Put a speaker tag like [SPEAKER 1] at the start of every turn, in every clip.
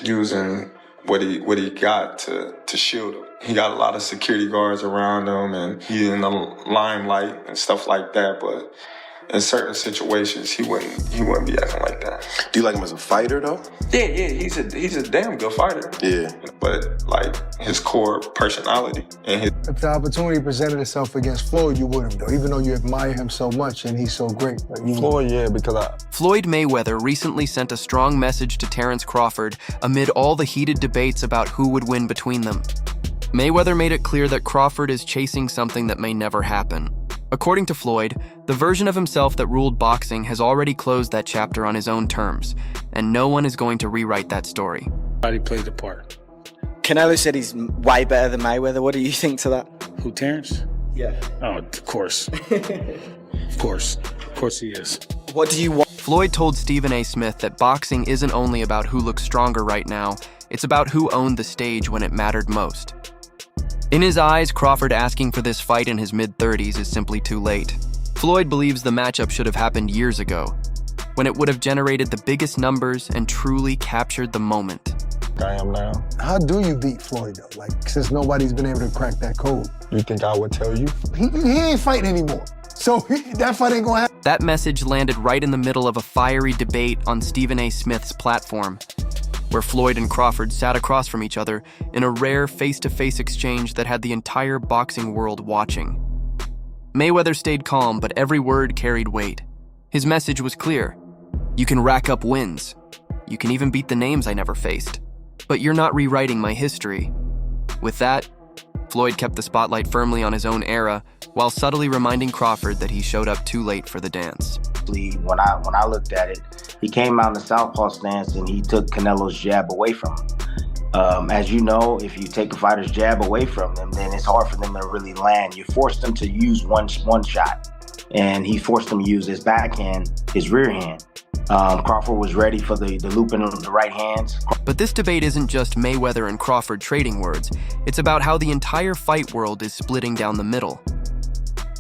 [SPEAKER 1] using what he got to shield him. He got a lot of security guards around him, and he's in the limelight and stuff like that. But in certain situations, he wouldn't be acting like that.
[SPEAKER 2] Do you like him as a fighter, though?
[SPEAKER 1] Yeah, he's a damn good fighter.
[SPEAKER 2] Yeah.
[SPEAKER 1] But like his core personality and his.
[SPEAKER 3] If the opportunity presented itself against Floyd, you wouldn't, though, even though you admire him so much and he's so great. Like,
[SPEAKER 4] Floyd, yeah, because
[SPEAKER 5] Floyd Mayweather recently sent a strong message to Terence Crawford amid all the heated debates about who would win between them. Mayweather made it clear that Crawford is chasing something that may never happen. According to Floyd, the version of himself that ruled boxing has already closed that chapter on his own terms, and no one is going to rewrite that story.
[SPEAKER 6] He played the part.
[SPEAKER 7] Canelo said he's way better than Mayweather. What do you think to that?
[SPEAKER 6] Who, Terence?
[SPEAKER 7] Yeah.
[SPEAKER 6] Oh, of course. Of course he is.
[SPEAKER 7] What do you want?
[SPEAKER 5] Floyd told Stephen A. Smith that boxing isn't only about who looks stronger right now, it's about who owned the stage when it mattered most. In his eyes, Crawford asking for this fight in his mid-30s is simply too late. Floyd believes the matchup should have happened years ago, when it would have generated the biggest numbers and truly captured the moment.
[SPEAKER 4] I am now.
[SPEAKER 3] how do you beat Floyd, though? Like, since nobody's been able to crack that code.
[SPEAKER 4] You think I would tell you?
[SPEAKER 3] He ain't fighting anymore. So that fight ain't gonna happen.
[SPEAKER 5] That message landed right in the middle of a fiery debate on Stephen A. Smith's platform, where Floyd and Crawford sat across from each other in a rare face-to-face exchange that had the entire boxing world watching. Mayweather stayed calm, but every word carried weight. His message was clear. You can rack up wins. You can even beat the names I never faced. But you're not rewriting my history. With that, Floyd kept the spotlight firmly on his own era, while subtly reminding Crawford that he showed up too late for the dance.
[SPEAKER 8] When I looked at it, he came out in the southpaw stance and he took Canelo's jab away from him. As you know, if you take a fighter's jab away from them, then it's hard for them to really land. You force them to use one shot, and he forced them to use his backhand, his rear hand. Crawford was ready for the loop in the right hands.
[SPEAKER 5] But this debate isn't just Mayweather and Crawford trading words. It's about how the entire fight world is splitting down the middle.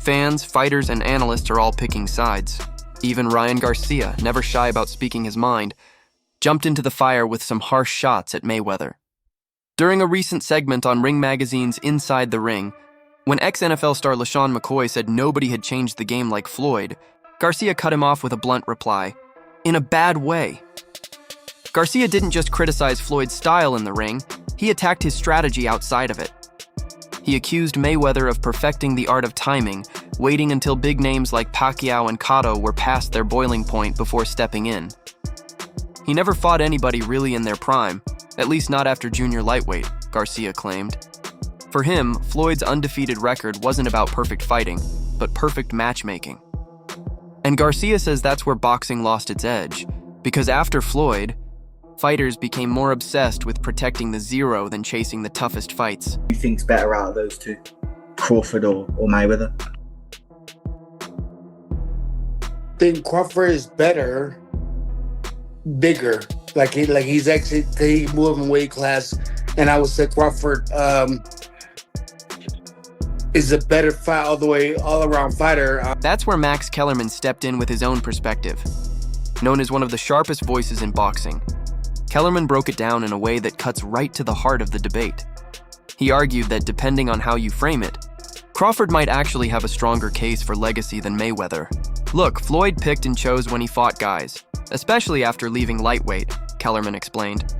[SPEAKER 5] Fans, fighters, and analysts are all picking sides. Even Ryan Garcia, never shy about speaking his mind, jumped into the fire with some harsh shots at Mayweather. During a recent segment on Ring Magazine's Inside the Ring, when ex-NFL star LaShawn McCoy said nobody had changed the game like Floyd, Garcia cut him off with a blunt reply, "In a bad way." Garcia didn't just criticize Floyd's style in the ring, he attacked his strategy outside of it. He accused Mayweather of perfecting the art of timing, waiting until big names like Pacquiao and Cotto were past their boiling point before stepping in. He never fought anybody really in their prime, at least not after junior lightweight, Garcia claimed. For him, Floyd's undefeated record wasn't about perfect fighting, but perfect matchmaking. And Garcia says that's where boxing lost its edge, because after Floyd, fighters became more obsessed with protecting the zero than chasing the toughest fights.
[SPEAKER 7] Who you think's better out of those two, Crawford or Mayweather?
[SPEAKER 9] I think Crawford is better, bigger. He's actually he moved in weight class, and I would say Crawford is a better fight all around fighter.
[SPEAKER 5] That's where Max Kellerman stepped in with his own perspective. Known as one of the sharpest voices in boxing, Kellerman broke it down in a way that cuts right to the heart of the debate. He argued that depending on how you frame it, Crawford might actually have a stronger case for legacy than Mayweather. Look, Floyd picked and chose when he fought guys, especially after leaving lightweight, Kellerman explained.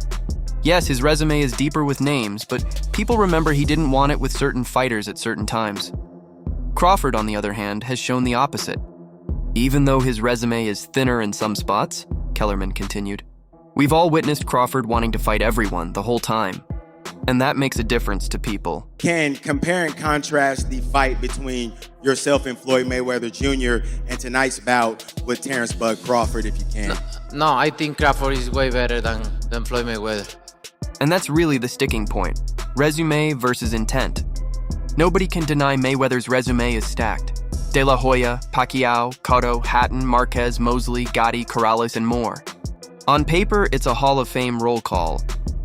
[SPEAKER 5] Yes, his resume is deeper with names, but people remember he didn't want it with certain fighters at certain times. Crawford, on the other hand, has shown the opposite. Even though his resume is thinner in some spots, Kellerman continued, we've all witnessed Crawford wanting to fight everyone the whole time. And that makes a difference to people.
[SPEAKER 10] Can compare and contrast the fight between yourself and Floyd Mayweather Jr. and tonight's bout with Terence "Bud" Crawford, if you can?
[SPEAKER 11] No, I think Crawford is way better than Floyd Mayweather.
[SPEAKER 5] And that's really the sticking point. Resume versus intent. Nobody can deny Mayweather's resume is stacked. De La Hoya, Pacquiao, Cotto, Hatton, Marquez, Mosley, Gotti, Corrales, and more. On paper, it's a Hall of Fame roll call.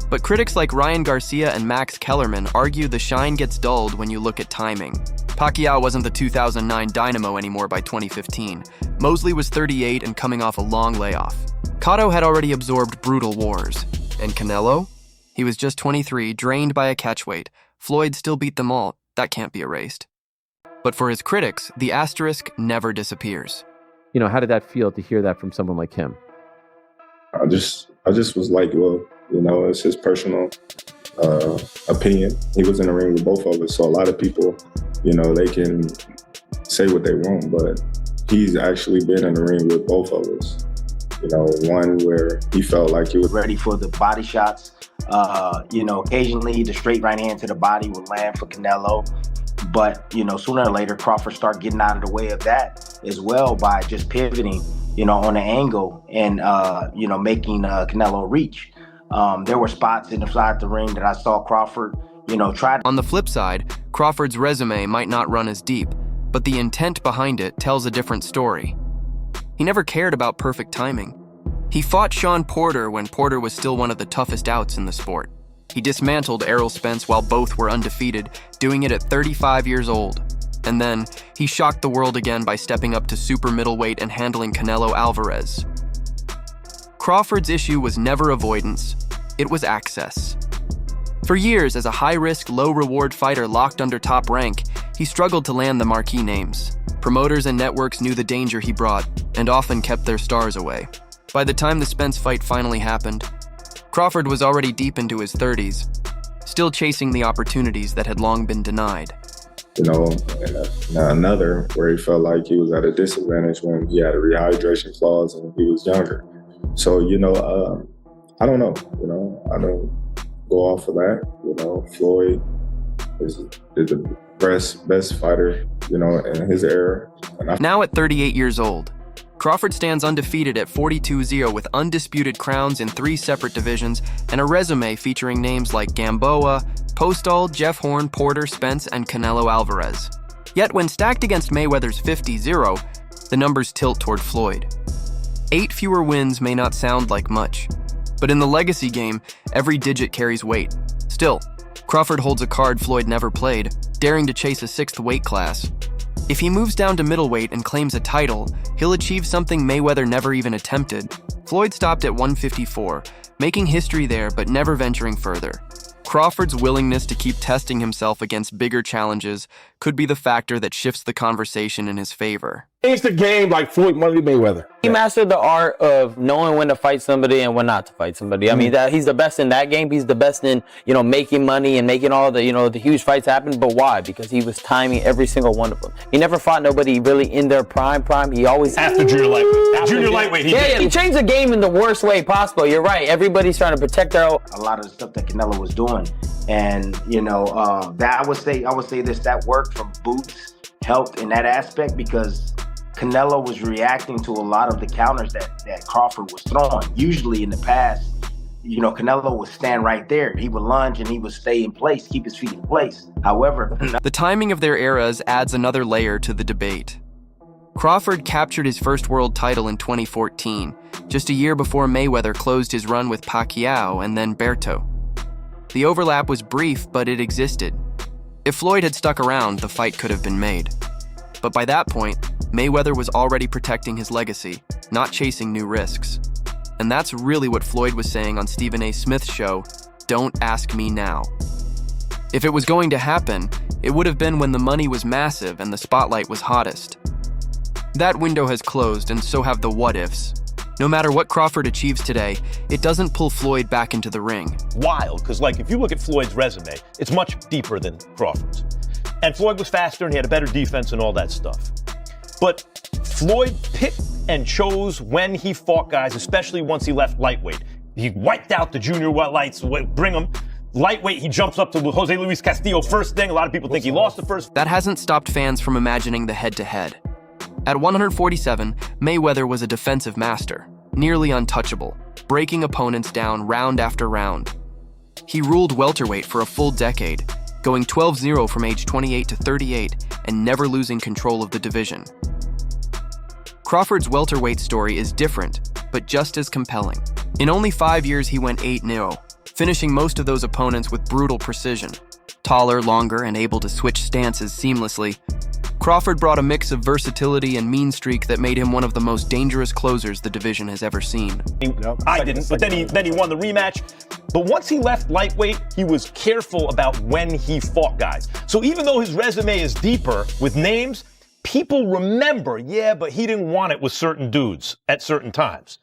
[SPEAKER 5] But critics like Ryan Garcia and Max Kellerman argue the shine gets dulled when you look at timing. Pacquiao wasn't the 2009 Dynamo anymore by 2015. Mosley was 38 and coming off a long layoff. Cotto had already absorbed brutal wars. And Canelo? He was just 23, drained by a catchweight. Floyd still beat them all. That can't be erased. But for his critics, the asterisk never disappears.
[SPEAKER 2] You know, how did that feel to hear that from someone like him?
[SPEAKER 1] I just was like, well, you know, it's his personal opinion. He was in the ring with both of us, so a lot of people, you know, they can say what they want, but he's actually been in the ring with both of us. You know, one where he felt like he was
[SPEAKER 8] ready for the body shots. You know, occasionally the straight right hand to the body would land for Canelo. But, you know, sooner or later, Crawford started getting out of the way of that as well by just pivoting, you know, on the angle and, you know, making Canelo reach. There were spots inside the ring that I saw Crawford, you know, try.
[SPEAKER 5] On the flip side, Crawford's resume might not run as deep, but the intent behind it tells a different story. He never cared about perfect timing. He fought Sean Porter when Porter was still one of the toughest outs in the sport. He dismantled Errol Spence while both were undefeated, doing it at 35 years old. And then, he shocked the world again by stepping up to super middleweight and handling Canelo Alvarez. Crawford's issue was never avoidance, it was access. For years, as a high-risk, low-reward fighter locked under top rank, he struggled to land the marquee names. Promoters and networks knew the danger he brought, and often kept their stars away. By the time the Spence fight finally happened, Crawford was already deep into his 30s, still chasing the opportunities that had long been denied.
[SPEAKER 1] You know, and another where he felt like he was at a disadvantage when he had a rehydration clause and he was younger. So, you know, I don't know, you know, I don't go off of that. You know, Floyd is the best fighter, you know, in his era.
[SPEAKER 5] Now at 38 years old, Crawford stands undefeated at 42-0 with undisputed crowns in 3 separate divisions and a resume featuring names like Gamboa, Postol, Jeff Horn, Porter, Spence, and Canelo Alvarez. Yet when stacked against Mayweather's 50-0, the numbers tilt toward Floyd. 8 fewer wins may not sound like much, but in the legacy game, every digit carries weight. Still, Crawford holds a card Floyd never played, daring to chase a 6th weight class. If he moves down to middleweight and claims a title, he'll achieve something Mayweather never even attempted. Floyd stopped at 154, making history there but never venturing further. Crawford's willingness to keep testing himself against bigger challenges could be the factor that shifts the conversation in his favor.
[SPEAKER 12] Changed the game like Floyd Mayweather.
[SPEAKER 13] He mastered the art of knowing when to fight somebody and when not to fight somebody. I mean, he's the best in that game. He's the best in, you know, making money and making all the, you know, the huge fights happen. But why? Because he was timing every single one of them. He never fought nobody really in their prime. He always
[SPEAKER 12] after junior lightweight. Junior lightweight.
[SPEAKER 13] He changed the game in the worst way possible. You're right. Everybody's trying to protect their own.
[SPEAKER 8] A lot of the stuff that Canelo was doing, and you know, that I would say this, that work from Boots helped in that aspect because Canelo was reacting to a lot of the counters that Crawford was throwing. Usually in the past, you know, Canelo would stand right there. He would lunge and he would stay in place, keep his feet in place. However,
[SPEAKER 5] the timing of their eras adds another layer to the debate. Crawford captured his first world title in 2014, just a year before Mayweather closed his run with Pacquiao and then Berto. The overlap was brief, but it existed. If Floyd had stuck around, the fight could have been made. But by that point, Mayweather was already protecting his legacy, not chasing new risks. And that's really what Floyd was saying on Stephen A. Smith's show, Don't Ask Me Now. If it was going to happen, it would have been when the money was massive and the spotlight was hottest. That window has closed, and so have the what-ifs. No matter what Crawford achieves today, it doesn't pull Floyd back into the ring.
[SPEAKER 12] Wild, because like if you look at Floyd's resume, it's much deeper than Crawford's. And Floyd was faster and he had a better defense and all that stuff. But Floyd picked and chose when he fought guys, especially once he left lightweight. He wiped out the junior lights, bring him. Lightweight, he jumps up to Jose Luis Castillo first thing. A lot of people think he lost the first.
[SPEAKER 5] That hasn't stopped fans from imagining the head-to-head. At 147, Mayweather was a defensive master, nearly untouchable, breaking opponents down round after round. He ruled welterweight for a full decade, going 12-0 from age 28 to 38 and never losing control of the division. Crawford's welterweight story is different, but just as compelling. In only 5 years, he went 8-0, finishing most of those opponents with brutal precision. Taller, longer, and able to switch stances seamlessly, Crawford brought a mix of versatility and mean streak that made him one of the most dangerous closers the division has ever seen.
[SPEAKER 12] I didn't, but then he won the rematch. But once he left lightweight, he was careful about when he fought guys. So even though his resume is deeper with names, people remember, yeah, but he didn't want it with certain dudes at certain times.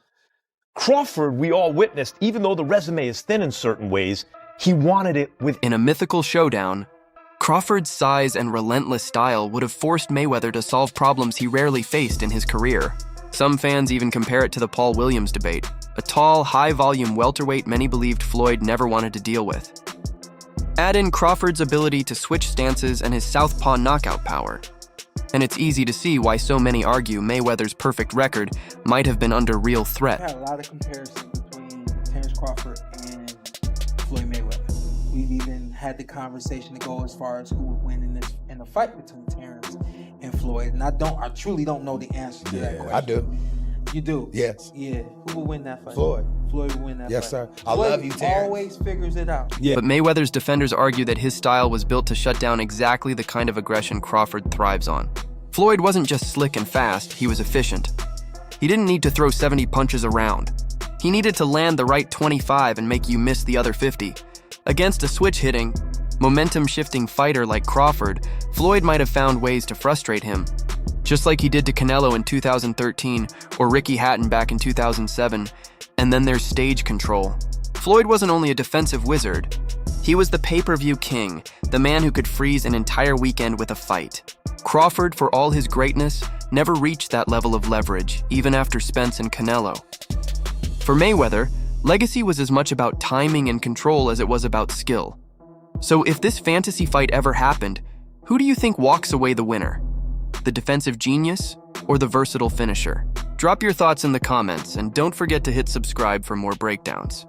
[SPEAKER 12] Crawford, we all witnessed, even though the resume is thin in certain ways, he wanted it with...
[SPEAKER 5] In a mythical showdown, Crawford's size and relentless style would have forced Mayweather to solve problems he rarely faced in his career. Some fans even compare it to the Paul Williams debate, a tall, high-volume welterweight many believed Floyd never wanted to deal with. Add in Crawford's ability to switch stances and his southpaw knockout power, and it's easy to see why so many argue Mayweather's perfect record might have been under real threat.
[SPEAKER 14] I've had a lot of comparisons between Terence Crawford and Floyd Mayweather. We've even had the conversation to go as far as who would win in the fight between Terence and Floyd. And I truly don't know the answer to that question.
[SPEAKER 6] I do.
[SPEAKER 14] You do?
[SPEAKER 6] Yes.
[SPEAKER 14] Yeah. Who will win that fight?
[SPEAKER 6] Floyd.
[SPEAKER 14] Floyd will win that
[SPEAKER 6] Yes,
[SPEAKER 14] fight.
[SPEAKER 6] sir. I love you, Terence.
[SPEAKER 14] Always figures it out.
[SPEAKER 6] Yeah.
[SPEAKER 5] But Mayweather's defenders argue that his style was built to shut down exactly the kind of aggression Crawford thrives on. Floyd wasn't just slick and fast, he was efficient. He didn't need to throw 70 punches around. He needed to land the right 25 and make you miss the other 50. Against a switch-hitting, momentum-shifting fighter like Crawford, Floyd might have found ways to frustrate him, just like he did to Canelo in 2013 or Ricky Hatton back in 2007. And then there's stage control. Floyd wasn't only a defensive wizard, he was the pay-per-view king, the man who could freeze an entire weekend with a fight. Crawford, for all his greatness, never reached that level of leverage, even after Spence and Canelo. For Mayweather, legacy was as much about timing and control as it was about skill. So if this fantasy fight ever happened, who do you think walks away the winner? The defensive genius or the versatile finisher? Drop your thoughts in the comments and don't forget to hit subscribe for more breakdowns.